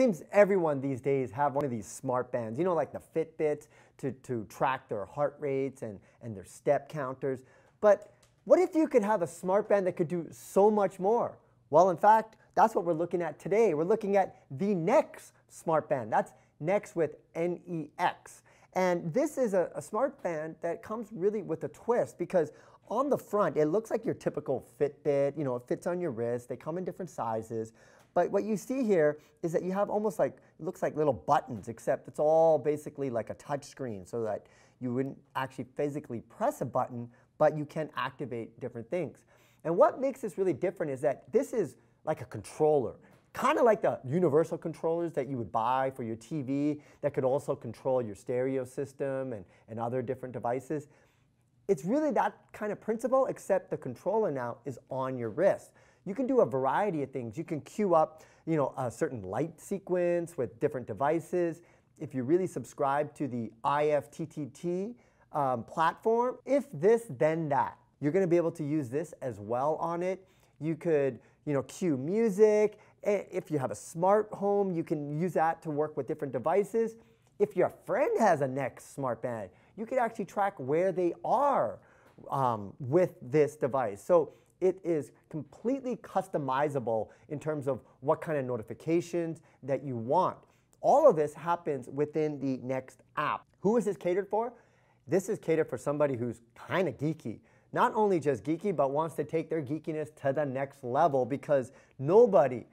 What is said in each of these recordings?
seems everyone these days have one of these smart bands, you know, like the Fitbits to track their heart rates and their step counters. But what if you could have a smart band that could do so much more? Well, in fact, that's what we're looking at today. We're looking at the Nex Smartband. That's Nex with N-E-X. And this is a smart band that comes really with a twist, because on the front, it looks like your typical Fitbit. You know, it fits on your wrist. They come in different sizes. But what you see here is that you have almost like, it looks like little buttons, except it's all basically like a touch screen, so that you wouldn't actually physically press a button, but you can activate different things. And what makes this really different is that this is like a controller, kind of like the universal controllers that you would buy for your TV that could also control your stereo system and other different devices. It's really that kind of principle, except the controller now is on your wrist. You can do a variety of things. You can queue up, you know, a certain light sequence with different devices. If you really subscribe to the IFTTT platform, if this, then that. You're going to be able to use this as well on it. You could, you know, cue music. If you have a smart home, you can use that to work with different devices. If your friend has a Nex Smartband, you could actually track where they are with this device. So it is completely customizable in terms of what kind of notifications that you want. All of this happens within the Nex app. Who is this catered for? This is catered for somebody who's kind of geeky. Not only just geeky, but wants to take their geekiness to the next level, because nobody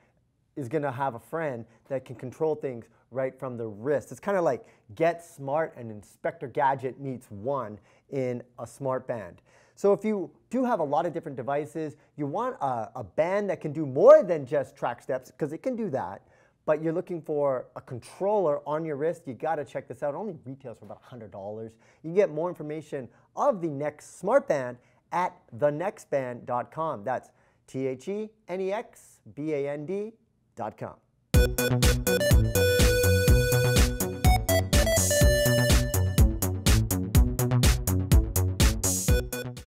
is going to have a friend that can control things right from the wrist. It's kind of like Get Smart and Inspector Gadget meets one in a smart band. So if you do have a lot of different devices, you want a band that can do more than just track steps, because it can do that, but you're looking for a controller on your wrist, you got to check this out. It only retails for about $100. You can get more information of the Nex Smartband at thenexband.com. That's THENEXBAND.com.